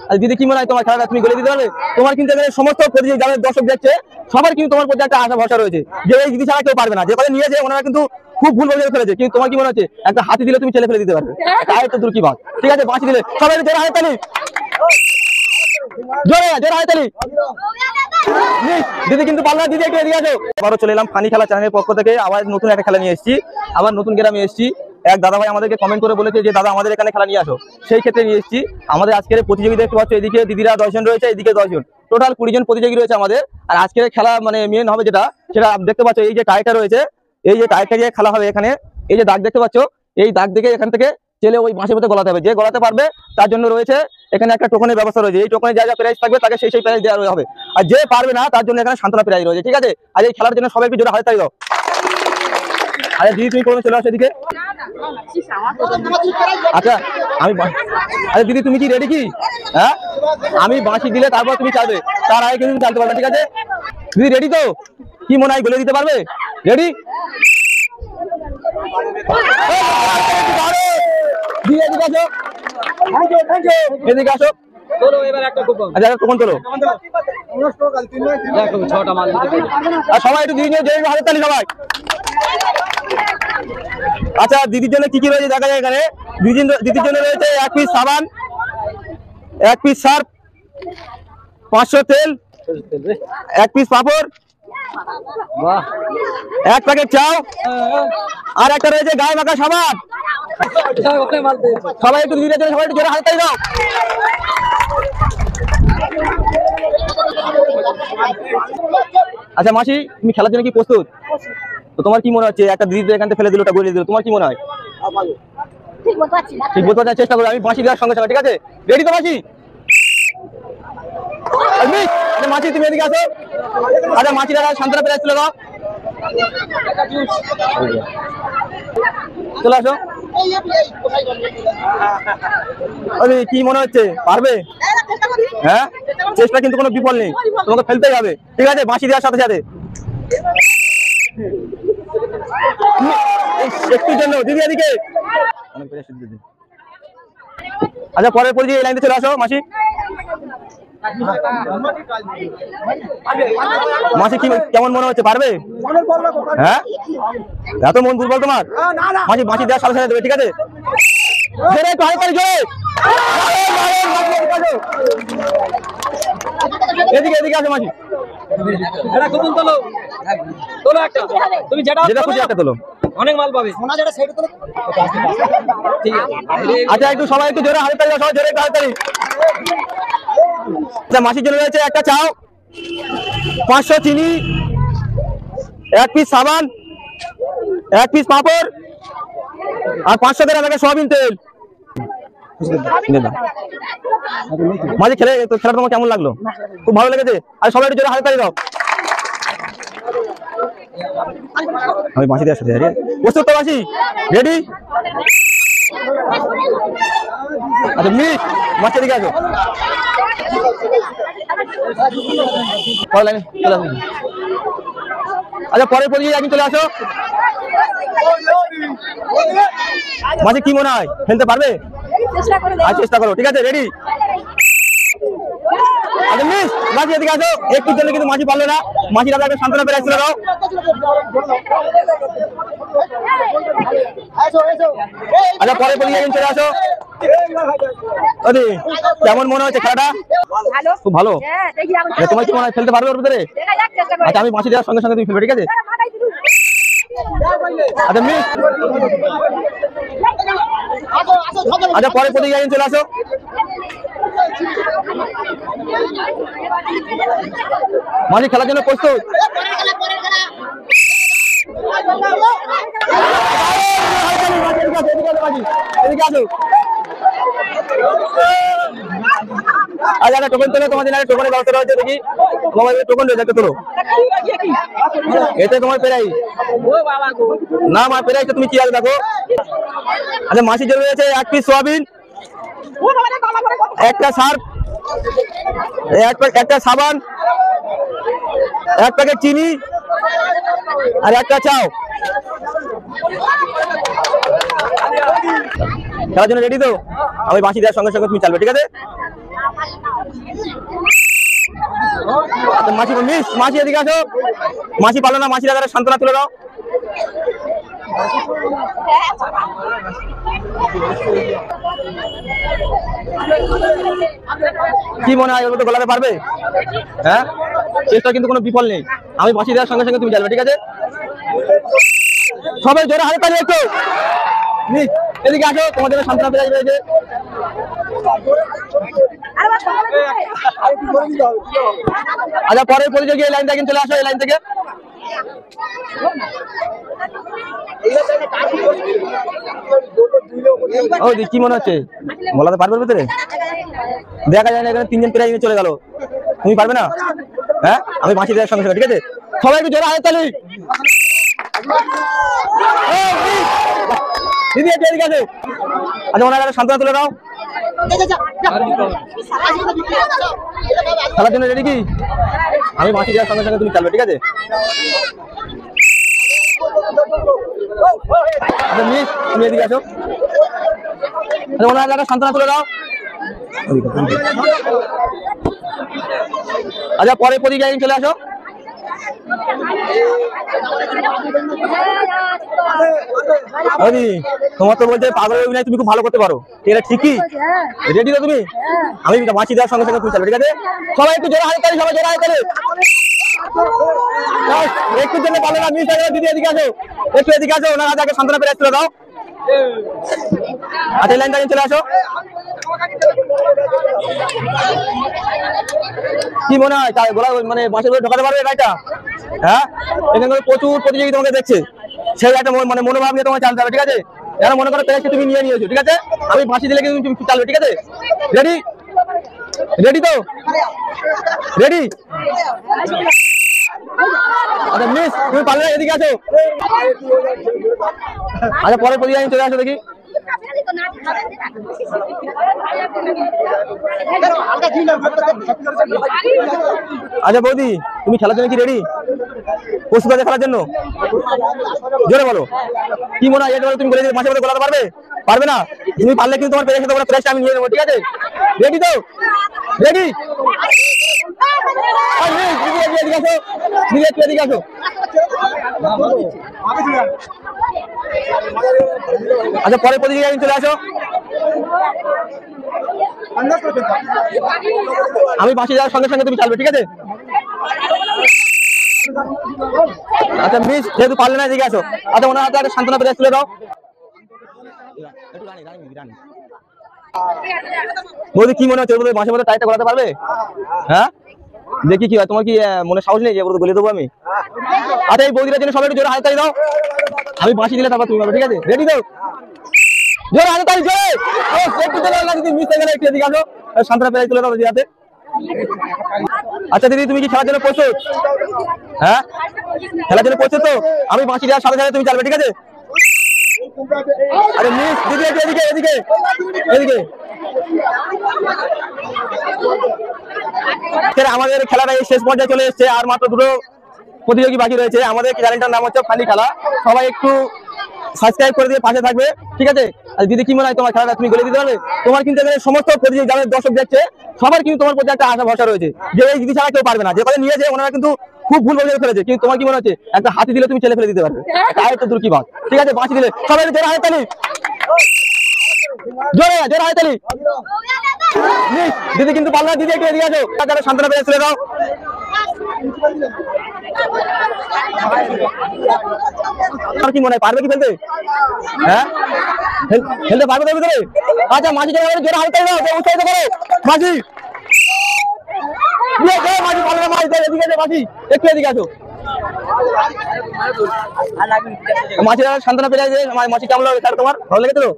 আর দিদি কি মনে হয় তোমার খেলাটা তুমি গলে দিতে পারবে? তোমার কিন্তু এখানে সমস্ত প্রতিযোগী যারা দর্শক দেখছে সবার কিন্তু তোমার প্রতি একটা আশা ভরসা রয়েছে যে এই দিদি ছাড়া কেউ পারবে না। যে কথা নিয়েছে ওনারা কিন্তু খুব ভুল বলে ফেলেছে, কিন্তু তোমার কি মনে হচ্ছে একটা হাতি দিলে তুমি ছেলে ফেলে দিতে পারবে? তাই তো দূর কি বাদ। ঠিক আছে, বাঁচি দিলে সবাই জোরে হাততালি, জোরে জোরে হাততালি। দিদি কিন্তু পারলো না, দিদি একটু এদিকে আসো। আবারও চলে এলাম ফানি খেলা চ্যানেলের পক্ষ থেকে, আবার নতুন একটা খেলা নিয়ে এসেছি, আবার নতুন গ্রামে এসেছি। এক দাদা ভাই আমাদেরকে কমেন্ট করে বলেছে যে দাদা আমাদের এখানে খেলা নিয়ে আসো, সেই ক্ষেত্রে নিয়ে এসেছি। আমাদের আজকের প্রতিযোগী দেখতে পাচ্ছ, এদিকে দিদিরা 10 জন রয়েছে, এদিকে 10 জন, টোটাল 20 জন প্রতিযোগী রয়েছে আমাদের। আর আজকের খেলা মানে মেন হবে যেটা, সেটা দেখতে পাচ্ছ এই যে টাইটা রয়েছে, এই যে টাইটা দিয়ে খেলা হবে এখানে। এই যে দাগ দেখতে পাচ্ছ, এই দাগ দেখে এখান থেকে চেলে ওই বাঁশের মধ্যে গলাতে হবে। যে গলাতে পারবে তার জন্য রয়েছে এখানে একটা টোকনের ব্যবস্থা রয়েছে। এই টোকনের যা প্রাইজ থাকবে তাকে সেই প্রাইজ দেওয়া হবে, আর যে পারবে না তার জন্য এখানে সান্ত্বনা প্রাইজ রয়েছে। ঠিক আছে, আর এই খেলার জন্য সবাইকে জোরে হাততালি দাও। আরে দিদি তুমি কোন চলে আসো এদিকে। আচ্ছা আরে দিদি তুমি কি রেডি কি? হ্যাঁ, আমি বাঁশি দিলে তারপর তুমি চালবে, তার আগে কিন্তু চালতে পারবে। ঠিক আছে দিদি, রেডি তো? কি মনে হয় গলে দিতে পারবে? রেডি? এদিকে আসো, আচ্ছা টোকন তোলো। আর সবাই একটু দিদি নিয়ে হাতের তালি সবাই। আচ্ছা দিদির জন্য কি কি রয়েছে দেখা যায় এখানে। দিদির জন্য রয়েছে 1 পিস সাবান, 1 পিস সার্ফ, 500 তেল, 1 পিস পাপড়, 1 প্যাকেট চাও, আর একটা রয়েছে গায়ে মাখা সাবান। সবাই একটু দিদির জন্য সবাই একটু জোরে হাততালি দাও। আচ্ছা মাসি, তুমি খেলার জন্য কি প্রস্তুত? তো তোমার কি মনে হচ্ছে একটা দিদি এখান থেকে ফেলে দিল, ওটা গলে দিল, তোমার কি মনে হয়? ঠিক বলতে পারছি, চেষ্টা করো। আমি বাঁশি দেওয়ার সঙ্গে সঙ্গে। ঠিক আছে, রেডি তো মাসি? মাসি তুমি এদিকে আসো। আচ্ছা মাসি দাদা সান্ত্বনা প্রাইজ তুলে দাও, চলে আসো। কি মনে হচ্ছে পারবে? হ্যাঁ, চেষ্টা কিন্তু কোনো বিফল নেই, তোমাকে ফেলতেই হবে। ঠিক আছে, বাঁশি দেওয়ার সাথে সাথে একটুর জন্য দিদি এদিকে। আচ্ছা পরের পর এই লাইনে চলে আসো মাসি। মাসি কি কেমন মনে হচ্ছে, পারবে? হ্যাঁ, এত মন দুর্বল তোমার? মাসি বাঁশি দেওয়ার সাথে সাথে দেবে। ঠিক আছে, এদিকে এদিকে আসো মাসি। তুমি যেটা খুশি একটা তোলো, অনেক মাল পাবে। আচ্ছা একটু সবাই একটু জোরে হাততালি দাও, সবাই জোরে একটু হাততালি। আচ্ছা মাসির জন্য রয়েছে একটা চাও, 500 চিনি, 1 পিস সাবান, 1 পিস পাপড়, আর 500 গ্রাম একটা সয়াবিন তেল। মাঝে খেলাটা তোমার কেমন লাগলো? খুব ভালো লেগেছে? আর সবাই একটু জোরে হাততালি দাও। আমি বাঁশি দেওয়ার সাথে প্রস্তুত তো বাঁশি? রেডি? আচ্ছা মিস মাছের দিকে আসো। আচ্ছা পরের পরিচয় একদিন চলে আসো। মাঝে কি মনে হয় ফেলতে পারবে? চেষ্টা করো। ঠিক আছে, রেডি? আচ্ছা মিস মাঝি এদিকে আসো। একটু জন্য কিন্তু মাঝি পারলো না, মাঝির আপনাকে সান্ত্বনা প্রাইজ তুলে দাও। আচ্ছা পরে পরিচয় একদিন চলে আসো। কেমন মনে হচ্ছে খেলাটা? খুব ভালো। তোমার কি মনে হয় ফেলতে পারবে ওর ভিতরে? আচ্ছা আমি মাছি দেওয়ার সঙ্গে সঙ্গে তুমি ফেলবে। ঠিক আছে? আচ্ছা মিস আচ্ছা পরে প্রতিযোগিতা চলে আসো। মাঝি খেলার জন্য প্রস্তুত? আচ্ছা টোকেন তোলো, তোমাদের টোকেনের ব্যবস্থা রয়েছে। দেখি মোবাইলে টোকেন রয়েছে, একটা তোলো। এতে তোমার প্রাইজ না, আমার প্রাইজটা তুমি কি আছে দেখো। আচ্ছা মাসির জন্য রয়েছে 1 পিস সয়াবিন, একটা সার্ফ, একটা সাবান, 1 প্যাকেট চিনি, আর একটা চাও। খেলার জন্য রেডি তো? আমি বাঁশি দেওয়ার সঙ্গে সঙ্গে তুমি চালবে। ঠিক আছে? মাছি মিস, মাছি এদিকে আসো। মাছি পারলো না, মাছি দাদারা সান্ত্বনা তুলে দাও। কি মনে হয় ওগুলো তো গোলাতে পারবে? হ্যাঁ, চেষ্টা কিন্তু কোনো বিফল নেই। আমি মাছি দেওয়ার সঙ্গে সঙ্গে তুমি যাবে, ঠিক আছে? সবাই জোরে হাতে তালি একটু। এদিকে আসো, তোমার জন্য সান্ত্বনা প্রাইজ রয়েছে। আচ্ছা, পরের প্রতিযোগী এই লাইন থেকে চলে আসো, এই লাইন থেকে। ও দি, কি মনে হচ্ছে বলাতে পারবে ভিতরে? দেখা যায় না, এখানে তিনজন প্রাইজ নিয়ে চলে গেল। তুমি পারবে না? হ্যাঁ, আমি মাছি দেওয়ার সঙ্গে সঙ্গে, ঠিক আছে? সবাই একটু জোরে হাতে তালি। দিদি এদিকে আসো। আচ্ছা, ওনারা সান্ত্বনা তুলে দাও। খেলার জন্য রেডি কি? আমি মাছি দেওয়ার সঙ্গে সঙ্গে তুমি চালবে, ঠিক আছে? মিস, তুমি এদিকে আসো। আচ্ছা, ওনারা সান্ত্বনা তুলে দাও। আচ্ছা, পরে প্রতিযোগী চলে আসো। তোমার তো বলছে পাগল অভিনয় তুমি খুব ভালো করতে পারো, এটা ঠিকই? রেডি তো তুমি? আমি মাছি দেওয়ার সঙ্গে সঙ্গে তুমি চালবে, ঠিক আছে? সবাই একটু জোরে হাতে তালি, সবাই জোরে হাতে তালি। একটু জন্য পারলে না, মিস হয়ে গেল। দিদি এদিকে আসো, একটু এদিকে আসো। ওনার হাতে আগে সান্ত্বনা প্রাইজ তুলে দাও। আচ্ছা, লাইন দাঁড়িয়ে চলে আসো। কি মনে হয় গোলা মানে বাঁশের করে ঢোকাতে পারবে গাড়িটা? হ্যাঁ, এখানে প্রচুর প্রতিযোগী তোমাকে দেখছে, সেই একটা মানে মনোভাব নিয়ে তোমার চালতে হবে, ঠিক আছে? যেন মনে করো প্রাইজটা তুমি নিয়ে নিয়েছো, ঠিক আছে? আমি বাঁশি দিলে কিন্তু তুমি চালবে, ঠিক আছে? রেডি? রেডি তো? রেডি? আচ্ছা মিস, তুমি পারলে না, এদিকে আসো। আচ্ছা, পরের প্রতিযোগী চলে আসো দেখি। আচ্ছা বৌদি, তুমি খেলার জন্য কি রেডি? প্রস্তুত আছে খেলার জন্য? জোরে বলো। কি মনে হয় তুমি বলে মাঝে মধ্যে গোলাতে পারবে? পারবে না? তুমি পারলে কিন্তু তোমার প্রাইজটা আমি নিয়ে নেবো, ঠিক আছে? রেডি তো? রেডি? এদিকে আসো। আচ্ছা, পরের প্রতিযোগী চলে আসো। আমি বাঁশি যাওয়ার সঙ্গে সঙ্গে তুমি চালবে, ঠিক আছে? আচ্ছা মিস, যেহেতু পারলে না, এদিকে আসো। আচ্ছা, ওনার হাতে একটা সান্ত্বনা প্রাইজ তুলে দাও। বৌদি, কি মনে হচ্ছে মাঝে মধ্যে টাইটটা গলাতে পারবে? হ্যাঁ, দেখি কি হয়। তোমার কি মনে সাহস নেই যে বলে দেবো আমি? আচ্ছা, এই বৌদিটার জন্য সবাই একটু জোরে হাতে তালি দাও। আমি বাঁশি দিলে তারপর তুমি পারবে, ঠিক আছে? রেডি তো? জোরে হাতে তালি, জোরে। একটু চলে গেল, দিদি মিস হয়ে গেল। একটু এদিকে আসো, সান্ত্বনা প্রাইজ তুলে দাও দিদি হাতে। আচ্ছা দিদি, তুমি কি খেলার জন্য প্রস্তুত? হ্যাঁ, খেলার জন্য প্রস্তুত তো? আমি বাঁশি দেওয়ার সাথে সাথে তুমি চালবে, ঠিক আছে? আরে মিস, দিদি এদিকে এদিকে এদিকে। আমাদের খেলাটা এই শেষ পর্যায়ে চলে এসেছে, আর মাত্র দুটো প্রতিযোগী বাকি রয়েছে। আমাদের চ্যানেলটার নাম হচ্ছে ফানি খেলা। সবাই একটু সাবস্ক্রাইব করে দিয়ে পাশে থাকবে, ঠিক আছে? আর দিদি, কি মনে হয় তোমার খেলাটা তুমি গলে দিতে পারবে? তোমার কিন্তু এখানে সমস্ত প্রতিযোগী যাদের দর্শক দেখছে, সবার কিন্তু তোমার প্রতি একটা আশা ভরসা রয়েছে যে এই দিদি ছাড়া কেউ পারবে না। যে কথা নিয়েছে ওনারা কিন্তু খুব ভুল বোঝাতে ফেলেছে, কিন্তু তোমার কি মনে হচ্ছে একটা হাতি দিলে তুমি ছেলে ফেলে দিতে পারবে? তাই তো দূর কি বাদ, ঠিক আছে? বাঁশি দিলে সবাই জোরে হাতে তালি, জোরে জোরে হাতে তালি। দিদি কিন্তু পারলো না, দিদি একটু এদিকে আসো। সান্ত্বনা প্রাইজ তুলে দাও। কি মনে হয় পারবে কি ফেলতে? হ্যাঁ, খেলতে পারবে তো ভিতরে? আচ্ছা, মাঝি জোরে হাতে দাও, উৎসাহিত করো মাঝি। মাঝি পারবে না, মাঝি এদিকে আছে। মাঝি একটু এদিকে আসো। মাঝি সান্ত্বনা পেয়ে যায়। মাঝি কেমন লাগে স্যার, তোমার ভালো লেগেছে তো?